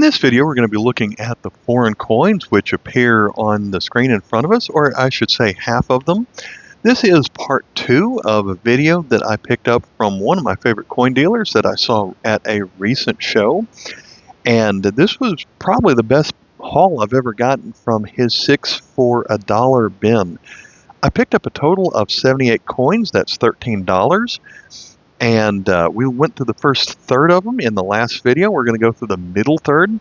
In this video, we're going to be looking at the foreign coins which appear on the screen in front of us, or I should say half of them. This is part 2 of a video that I picked up from one of my favorite coin dealers that I saw at a recent show. And this was probably the best haul I've ever gotten from his 6 for $1 bin. I picked up a total of 78 coins, that's $13. And we went through the first third of them in the last video. We're going to go through the middle third.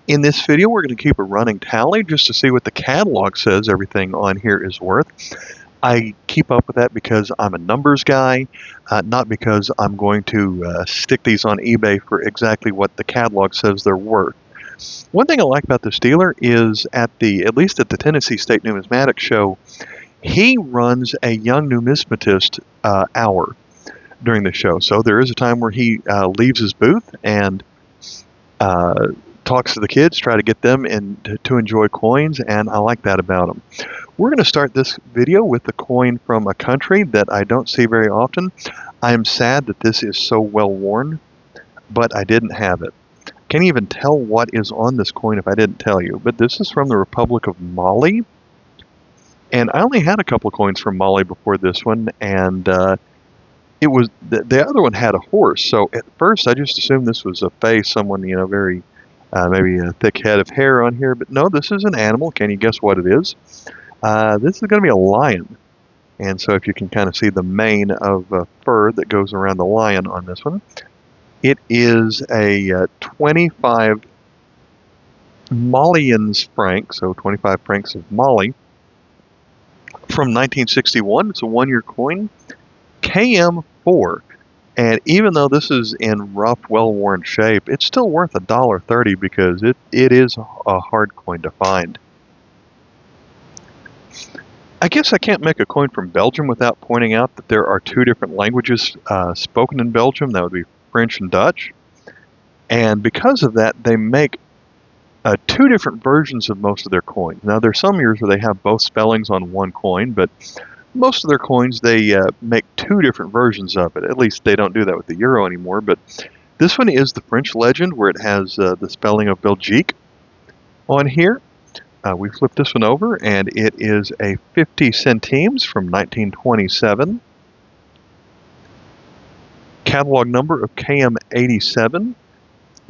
In this video, we're going to keep a running tally just to see what the catalog says everything on here is worth. I keep up with that because I'm a numbers guy, not because I'm going to stick these on eBay for exactly what the catalog says they're worth. One thing I like about this dealer is at least at the Tennessee State Numismatic Show, he runs a young numismatist hour during the show. So there is a time where he leaves his booth and talks to the kids, try to get them to enjoy coins, and I like that about him. We're going to start this video with the coin from a country that I don't see very often. I am sad that this is so well worn, but I didn't have it. Can't even tell what is on this coin if I didn't tell you, but this is from the Republic of Mali, and I only had a couple of coins from Mali before this one, and it was the other one had a horse, so at first I just assumed this was a face, someone, very maybe a thick head of hair on here, but no, this is an animal. Can you guess what it is? This is going to be a lion, and so if you can kind of see the mane of fur that goes around the lion on this one, it is a 25 Malian franc, so 25 francs of Mali, from 1961. It's a one-year coin. KM4, and even though this is in rough, well-worn shape, it's still worth $1.30 because it is a hard coin to find. I guess I can't make a coin from Belgium without pointing out that there are two different languages spoken in Belgium. That would be French and Dutch, and because of that, they make two different versions of most of their coins. Now, there's some years where they have both spellings on one coin, but most of their coins, they make two different versions of it. At least they don't do that with the euro anymore. But this one is the French legend, where it has the spelling of Belgique on here. We flip this one over, and it is a 50 centimes from 1927. Catalog number of KM87.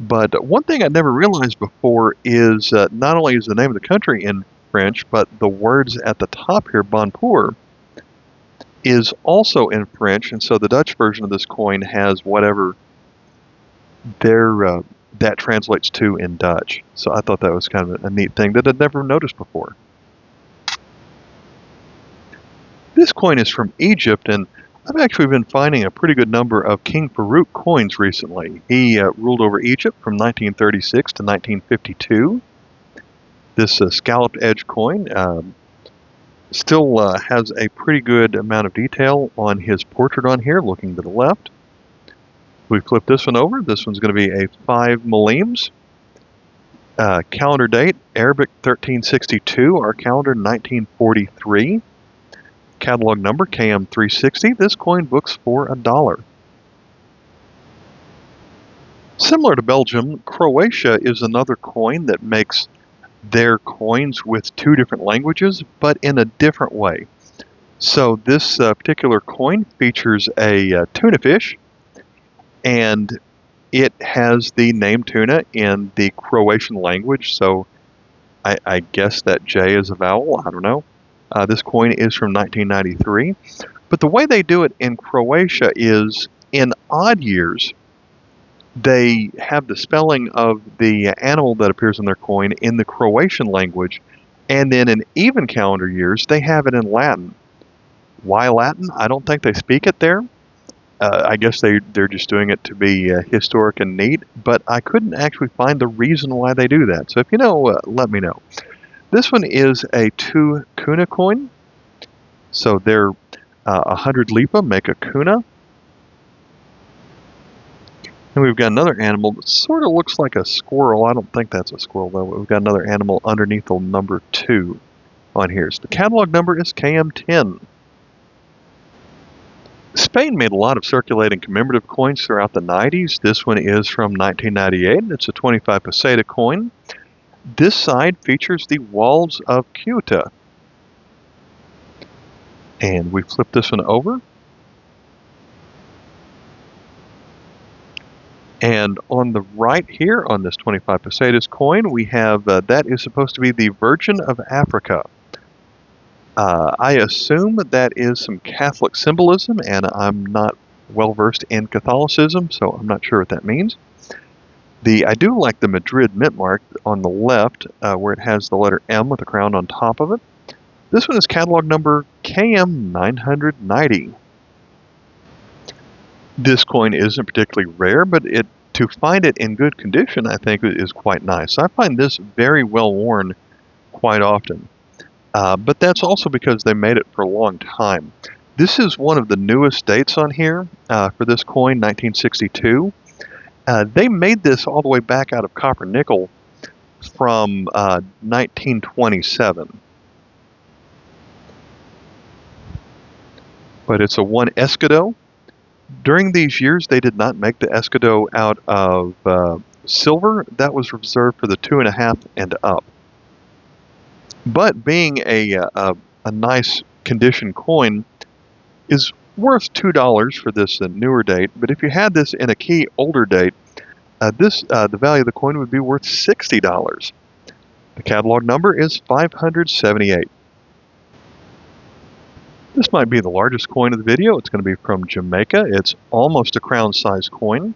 But one thing I never realized before is not only is the name of the country in French, but the words at the top here, Bonjour, is also in French, and so the Dutch version of this coin has whatever that translates to in Dutch. So I thought that was kind of a neat thing that I'd never noticed before. This coin is from Egypt, and I've actually been finding a pretty good number of King Farouk coins recently. He ruled over Egypt from 1936 to 1952. This scalloped edge coin still has a pretty good amount of detail on his portrait on here, looking to the left. We flip this one over. This one's going to be a 5 millimes. Calendar date, Arabic 1362, our calendar 1943. Catalog number, KM360. This coin books for $1. Similar to Belgium, Croatia is another coin that makes their coins with two different languages, but in a different way. So this particular coin features a tuna fish, and it has the name tuna in the Croatian language, so I guess that J is a vowel, I don't know. This coin is from 1993, but the way they do it in Croatia is in odd years, they have the spelling of the animal that appears in their coin in the Croatian language, and then in even calendar years, they have it in Latin. Why Latin? I don't think they speak it there. I guess they're just doing it to be historic and neat, but I couldn't actually find the reason why they do that. So if you know, let me know. This one is a 2 kuna coin. So they're 100 lipa make a kuna. And we've got another animal that sort of looks like a squirrel. I don't think that's a squirrel, though. We've got another animal underneath the number 2 on here. So the catalog number is KM10. Spain made a lot of circulating commemorative coins throughout the 90s. This one is from 1998. It's a 25 peseta coin. This side features the walls of Ceuta. And we flip this one over. And on the right here, on this 25 pesetas coin, we have, that is supposed to be the Virgin of Africa. I assume that is some Catholic symbolism, and I'm not well versed in Catholicism, so I'm not sure what that means. I do like the Madrid mint mark on the left, where it has the letter M with a crown on top of it. This one is catalog number KM990. This coin isn't particularly rare, but to find it in good condition, I think, is quite nice. I find this very well worn quite often. But that's also because they made it for a long time. This is one of the newest dates on here for this coin, 1962. They made this all the way back out of copper nickel from 1927. But it's a 1 escudo. During these years, they did not make the escudo out of silver. That was reserved for the 2.5 and up. But being a nice condition coin is worth $2 for this newer date. But if you had this in a key older date, the value of the coin would be worth $60. The catalog number is 578. This might be the largest coin of the video. It's going to be from Jamaica. It's almost a crown-sized coin.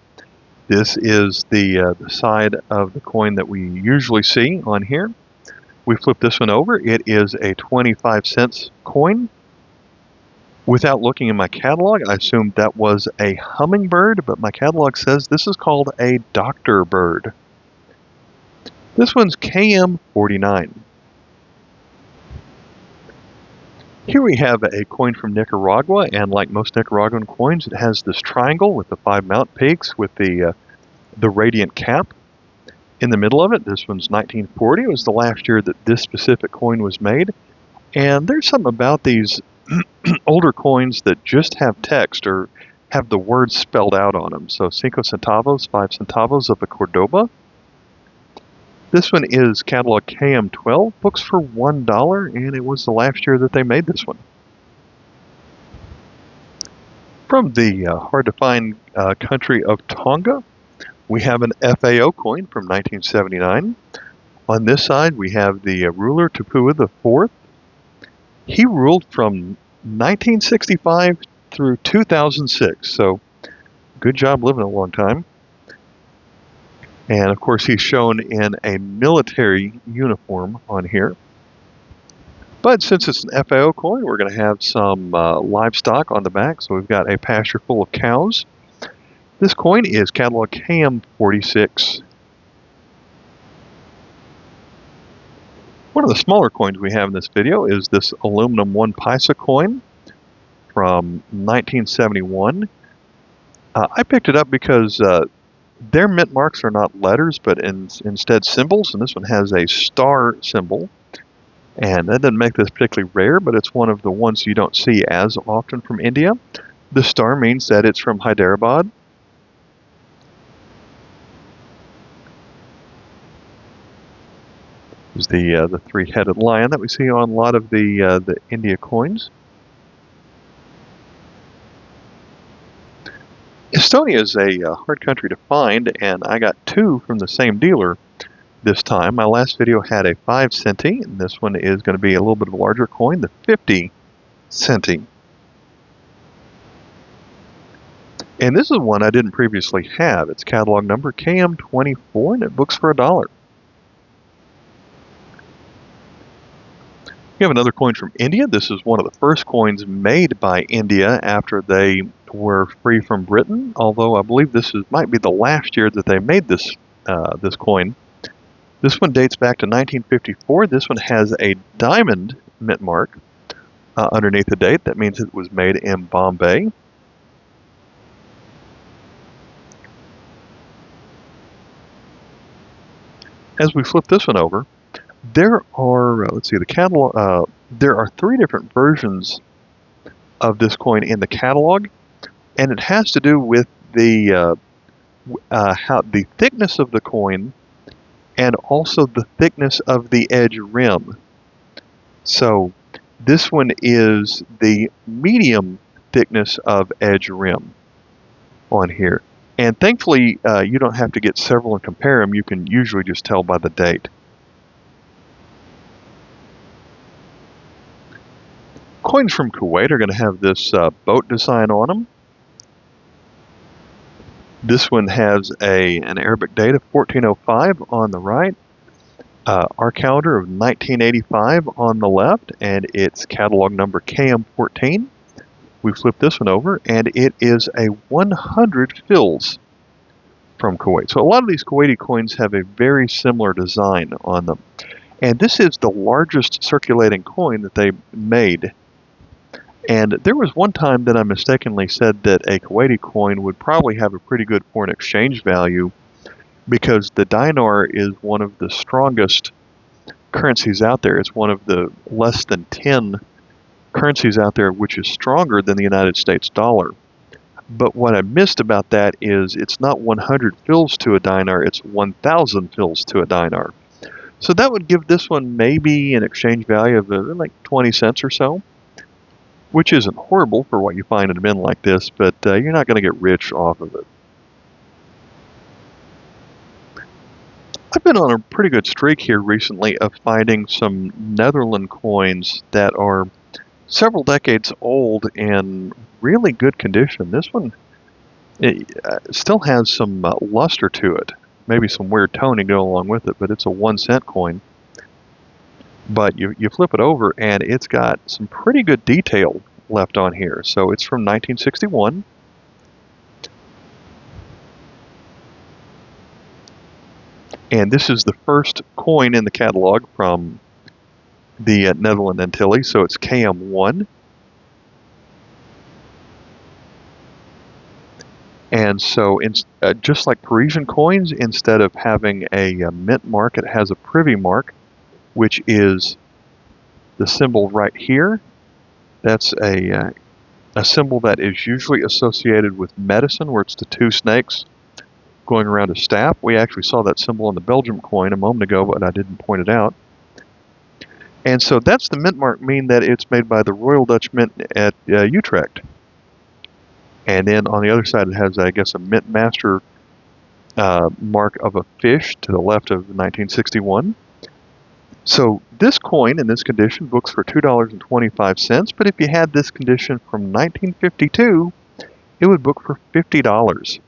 This is the side of the coin that we usually see on here. We flip this one over. It is a 25 cents coin. Without looking in my catalog, I assumed that was a hummingbird, but my catalog says this is called a doctor bird. This one's KM49. Here we have a coin from Nicaragua, and like most Nicaraguan coins, it has this triangle with the 5 mount peaks with the radiant cap in the middle of it. This one's 1940. It was the last year that this specific coin was made. And there's something about these older coins that just have text or have the words spelled out on them. So 5 centavos, 5 centavos of a Cordoba. This one is catalog KM12, books for $1, and it was the last year that they made this one. From the hard-to-find country of Tonga, we have an FAO coin from 1979. On this side, we have the ruler Tupua IV. He ruled from 1965 through 2006, so good job living a long time. And of course, he's shown in a military uniform on here. But since it's an FAO coin, we're going to have some livestock on the back. So we've got a pasture full of cows. This coin is catalog KM46. One of the smaller coins we have in this video is this aluminum 1 paisa coin from 1971. I picked it up because their mint marks are not letters, but instead symbols, and this one has a star symbol. And that doesn't make this particularly rare, but it's one of the ones you don't see as often from India. The star means that it's from Hyderabad. Is the 3-headed lion that we see on a lot of the India coins. Estonia is a hard country to find, and I got 2 from the same dealer this time. My last video had a 5 centi, and this one is going to be a little bit of a larger coin, the 50 centi. And this is one I didn't previously have. It's catalog number KM24, and it books for $1. We have another coin from India. This is one of the first coins made by India after they were free from Britain, although I believe this might be the last year that they made this coin. This one dates back to 1954. This one has a diamond mint mark underneath the date. That means it was made in Bombay. As we flip this one over, there are, let's see, the catalog. There are 3 different versions of this coin in the catalog. and it has to do with how the thickness of the coin and also the thickness of the edge rim. So this one is the medium thickness of edge rim on here. And thankfully, you don't have to get several and compare them. You can usually just tell by the date. Coins from Kuwait are going to have this boat design on them. This one has an Arabic date of 1405 on the right, our calendar of 1985 on the left, and its catalog number KM14. We flip this one over, and it is a 100 fils from Kuwait. So a lot of these Kuwaiti coins have a very similar design on them. And this is the largest circulating coin that they made. And there was one time that I mistakenly said that a Kuwaiti coin would probably have a pretty good foreign exchange value because the dinar is one of the strongest currencies out there. It's one of the less than 10 currencies out there which is stronger than the United States dollar. But what I missed about that is it's not 100 fils to a dinar, it's 1,000 fils to a dinar. So that would give this one maybe an exchange value of like 20 cents or so, which isn't horrible for what you find in a bin like this, but you're not going to get rich off of it. I've been on a pretty good streak here recently of finding some Netherlands coins that are several decades old in really good condition. This one still has some luster to it, maybe some weird toning go along with it, but it's a 1-cent coin. But you flip it over and it's got some pretty good detail left on here. So it's from 1961. And this is the first coin in the catalog from the Netherlands Antilles, so it's KM1. And so just like Parisian coins, instead of having a mint mark, it has a privy mark, which is the symbol right here. That's a symbol that is usually associated with medicine, where it's the two snakes going around a staff. We actually saw that symbol on the Belgium coin a moment ago, but I didn't point it out. And so that's the mint mark, meaning that it's made by the Royal Dutch Mint at Utrecht. And then on the other side it has, I guess, a mint master mark of a fish to the left of 1961. So this coin in this condition books for $2.25, but if you had this condition from 1952, it would book for $50.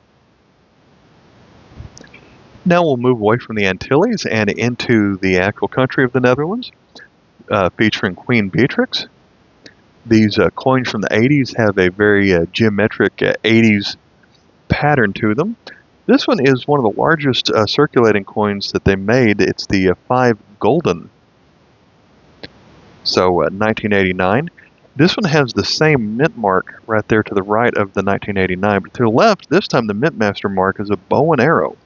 Now we'll move away from the Antilles and into the actual country of the Netherlands, featuring Queen Beatrix. These coins from the 80s have a very geometric 80s pattern to them. This one is one of the largest circulating coins that they made. It's the 5 Gulden. So 1989. This one has the same mint mark right there to the right of the 1989, but to the left, this time the mint master mark is a bow and arrow.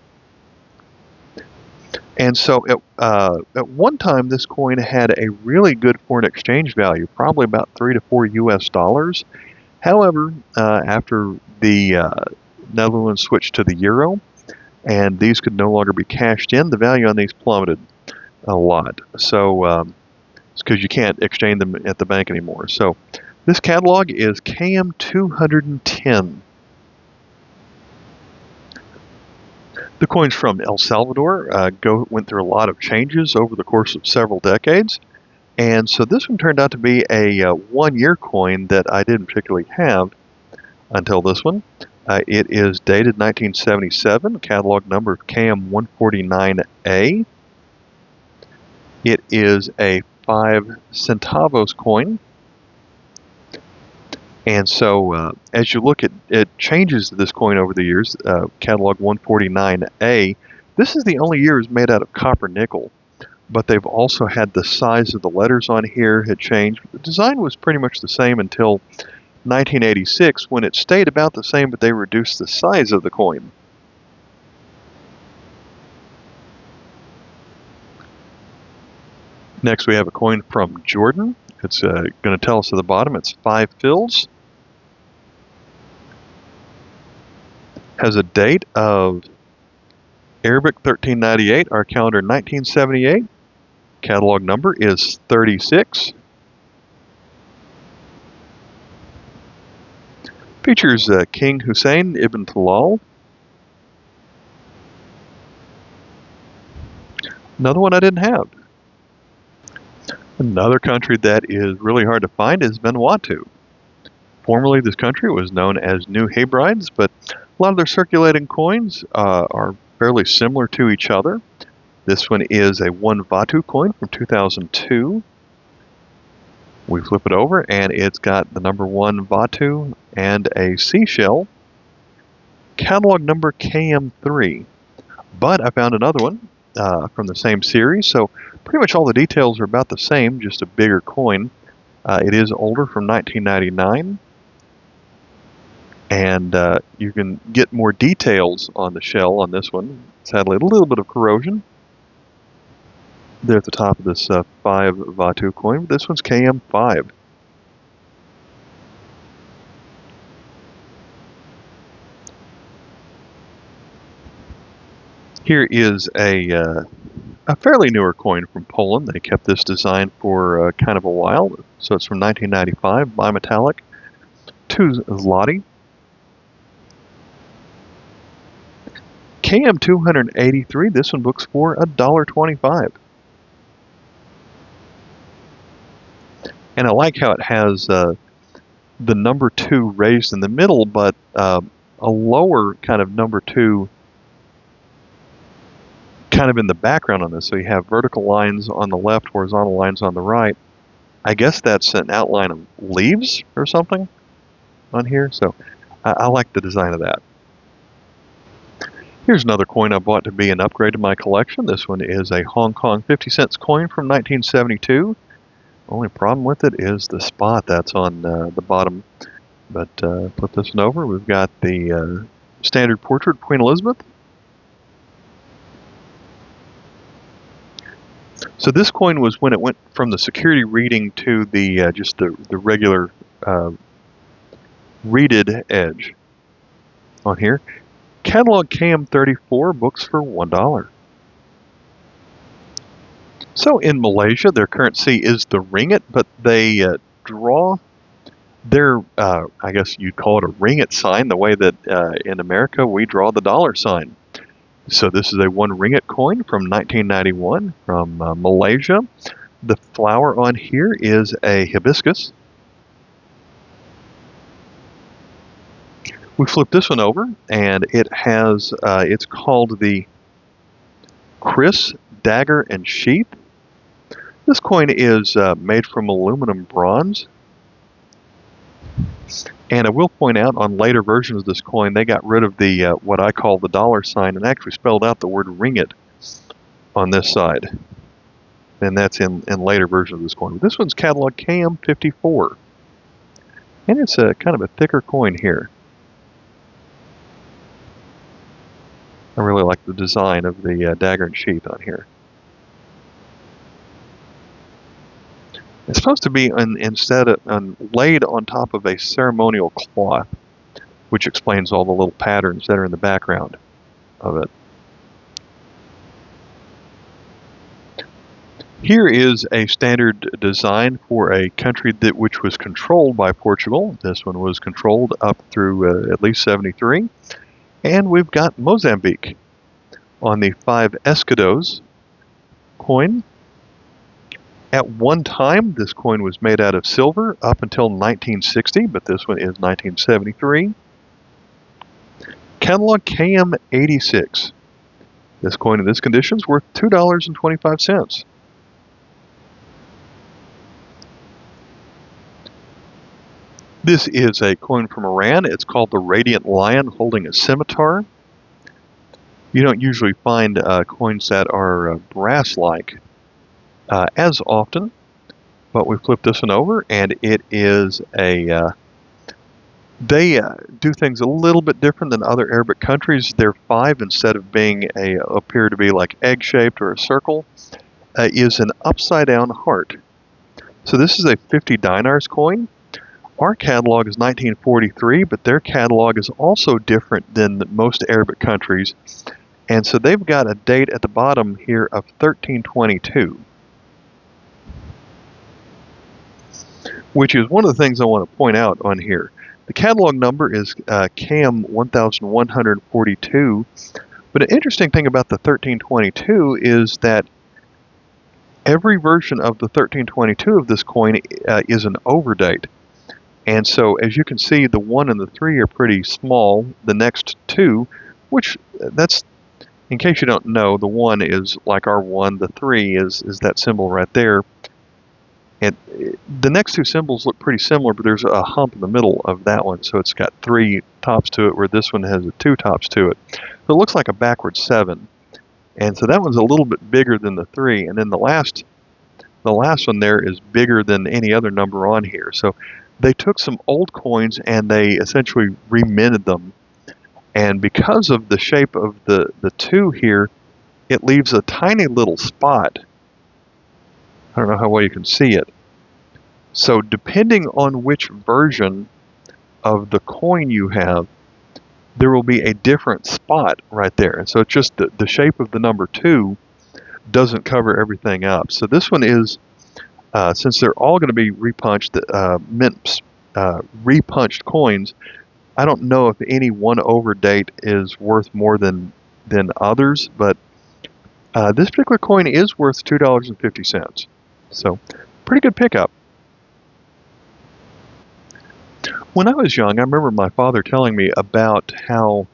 And so at one time, this coin had a really good foreign exchange value, probably about $3 to $4 US. However, after the Netherlands switched to the euro, and these could no longer be cashed in, the value on these plummeted a lot. So it's because you can't exchange them at the bank anymore. So this catalog is KM210. The coins from El Salvador went through a lot of changes over the course of several decades. And so this one turned out to be a 1-year coin that I didn't particularly have until this one. It is dated 1977, catalog number KM149A. It is a 5 centavos coin. And so as you look at changes to this coin over the years, catalog 149A, this is the only year it's made out of copper nickel. But they've also had the size of the letters on here had changed. The design was pretty much the same until 1986, when it stayed about the same, but they reduced the size of the coin. Next we have a coin from Jordan. It's going to tell us at the bottom it's 5 fils. Has a date of Arabic 1398, our calendar 1978. Catalog number is 36. Features King Hussein ibn Talal. Another one I didn't have. Another country that is really hard to find is Vanuatu. Formerly, this country was known as New Hebrides, but a lot of their circulating coins are fairly similar to each other. This one is a 1 Vatu coin from 2002. We flip it over, and it's got the number 1 Vatu and a seashell. Catalog number KM3. But I found another one from the same series, so pretty much all the details are about the same, just a bigger coin. It is older, from 1999. And you can get more details on the shell on this one. Sadly, a little bit of corrosion there at the top of this 5 Vatu coin. This one's KM5. Here is a fairly newer coin from Poland. They kept this design for kind of a while. So it's from 1995, bimetallic, 2 zloty. KM283, this one books for $1.25. And I like how it has the number 2 raised in the middle, but a lower kind of number 2 kind of in the background on this. So you have vertical lines on the left, horizontal lines on the right. I guess that's an outline of leaves or something on here. So I like the design of that. Here's another coin I bought to be an upgrade to my collection. This one is a Hong Kong 50 cents coin from 1972. Only problem with it is the spot that's on the bottom. But flip this one over. We've got the standard portrait of Queen Elizabeth. So this coin was when it went from the security reading to the just the regular reeded edge on here. Catalog KM34, books for $1. So in Malaysia, their currency is the ringgit, but they draw their, I guess you'd call it a ringgit sign, the way that in America we draw the dollar sign. So this is a 1 ringgit coin from 1991 from Malaysia. The flower on here is a hibiscus. We flip this one over, and it has, it's called the Chris Dagger and Sheath. This coin is made from aluminum bronze. And I will point out, on later versions of this coin, they got rid of the what I call the dollar sign and actually spelled out the word ringgit on this side. And that's in later versions of this coin. This one's catalog KM54. And it's a kind of a thicker coin here. I really like the design of the dagger and sheath on here. It's supposed to be instead laid on top of a ceremonial cloth, which explains all the little patterns that are in the background of it. Here is a standard design for a country which was controlled by Portugal. This one was controlled up through at least 73. And we've got Mozambique on the 5 escudos coin. At one time, this coin was made out of silver up until 1960, but this one is 1973. Catalog KM86. This coin in this condition is worth $2.25. This is a coin from Iran. It's called the Radiant Lion, holding a scimitar. You don't usually find coins that are brass-like as often, but we flip this one over, and it is a, they do things a little bit different than other Arabic countries. Their 5, instead of being appear to be like egg-shaped or a circle, is an upside-down heart. So this is a 50 dinars coin. Our catalog is 1943, but their catalog is also different than most Arabic countries. And so they've got a date at the bottom here of 1322, which is one of the things I want to point out on here. The catalog number is KM 1142, but an interesting thing about the 1322 is that every version of the 1322 of this coin is an overdate. And so, as you can see, the 1 and the 3 are pretty small. The next two, which that's, in case you don't know, the 1 is like our 1, the 3 is that symbol right there. And the next two symbols look pretty similar, but there's a hump in the middle of that one, so it's got 3 tops to it, where this one has 2 tops to it. So it looks like a backwards 7. And so that one's a little bit bigger than the 3, and then the last one there is bigger than any other number on here. So they took some old coins and they essentially reminted them. And because of the shape of the 2 here, it leaves a tiny little spot. I don't know how well you can see it. So depending on which version of the coin you have, there will be a different spot right there. And so it's just the shape of the number 2 doesn't cover everything up. So this one is, since they're all going to be repunched, repunched coins, I don't know if any one overdate is worth more than others, but this particular coin is worth $2.50. So pretty good pickup. When I was young, I remember my father telling me about how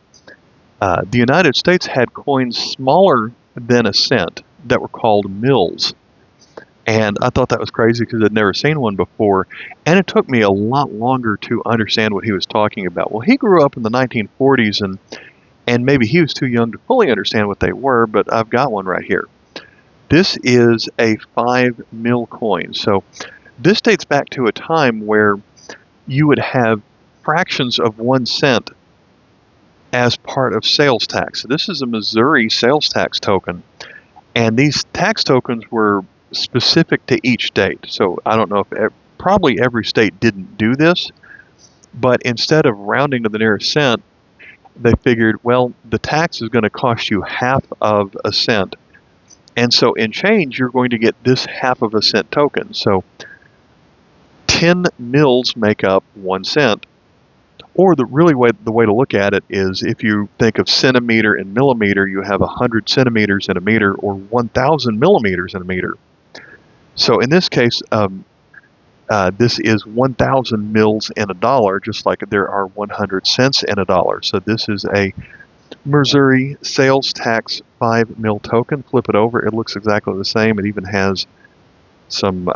the United States had coins smaller than a cent that were called mills. And I thought that was crazy because I'd never seen one before. And it took me a lot longer to understand what he was talking about. Well, he grew up in the 1940s, and maybe he was too young to fully understand what they were, but I've got one right here. This is a 5 mil coin. So this dates back to a time where you would have fractions of 1 cent as part of sales tax. So this is a Missouri sales tax token. And these tax tokens were specific to each state. So I don't know if probably every state didn't do this, but instead of rounding to the nearest cent, they figured, well, the tax is going to cost you half of a cent. And so in change, you're going to get this half of a cent token. So 10 mils make up 1 cent. Or the way to look at it is, if you think of centimeter and millimeter, you have 100 centimeters in a meter, or 1,000 millimeters in a meter. So in this case, this is 1,000 mils in a dollar, just like there are 100 cents in a dollar. So this is a Missouri sales tax 5 mil token. Flip it over, it looks exactly the same. It even has some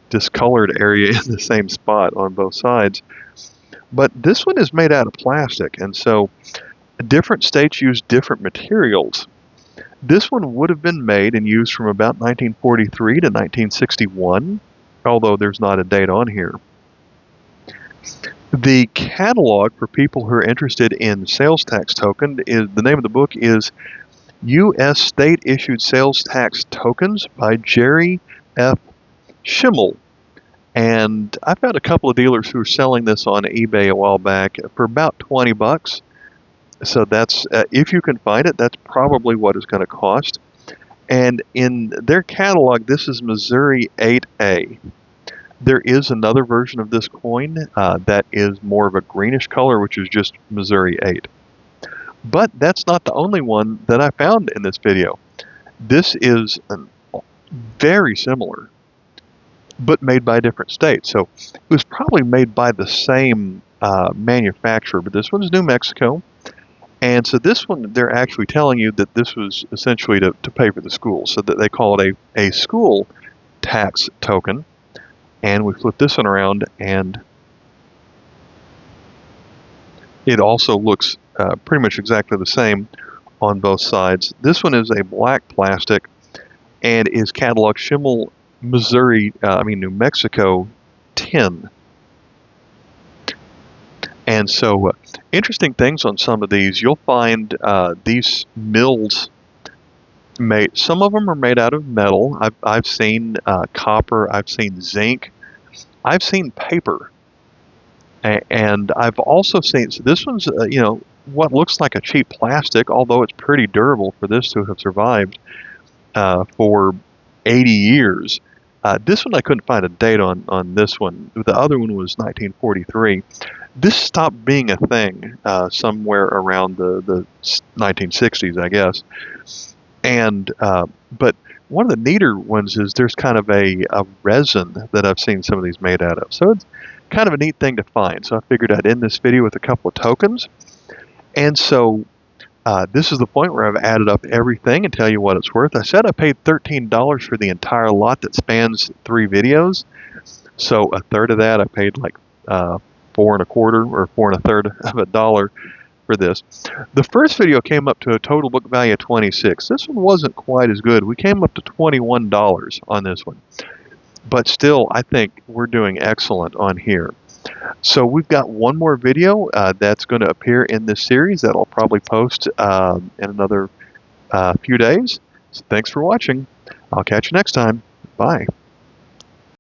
discolored area in the same spot on both sides. But this one is made out of plastic, and so different states use different materials. This one would have been made and used from about 1943 to 1961, although there's not a date on here. The catalog for people who are interested in sales tax token is, the name of the book is U.S. State Issued Sales Tax Tokens by Jerry F. Schimmel. And I found a couple of dealers who were selling this on eBay a while back for about $20. So that's, if you can find it, that's probably what it's going to cost. And in their catalog, this is Missouri 8A. There is another version of this coin that is more of a greenish color, which is just Missouri 8. But that's not the only one that I found in this video. This is very similar, but made by a different state. So it was probably made by the same manufacturer, but this one's New Mexico. And so this one, they're actually telling you that this was essentially to pay for the school, so that they call it a school tax token. And we flip this one around, and it also looks pretty much exactly the same on both sides. This one is a black plastic and is cataloged Schimmel New Mexico 10. And so interesting things on some of these. You'll find these mills made, some of them are made out of metal. I've seen copper, I've seen zinc, I've seen paper. And I've also seen, so this one's, what looks like a cheap plastic, although it's pretty durable for this to have survived for 80 years. This one I couldn't find a date on this one. The other one was 1943. This stopped being a thing somewhere around the 1960s, I guess. And but one of the neater ones is there's kind of a resin that I've seen some of these made out of. So it's kind of a neat thing to find. So I figured I'd end this video with a couple of tokens. And so this is the point where I've added up everything and tell you what it's worth. I said I paid $13 for the entire lot that spans 3 videos. So a third of that I paid like 4 1/4 or 4 1/3 of a dollar for this. The first video came up to a total book value of $26. This one wasn't quite as good. We came up to $21 on this one. But still, I think we're doing excellent on here. So we've got one more video that's going to appear in this series that I'll probably post in another few days. So thanks for watching. I'll catch you next time. Bye.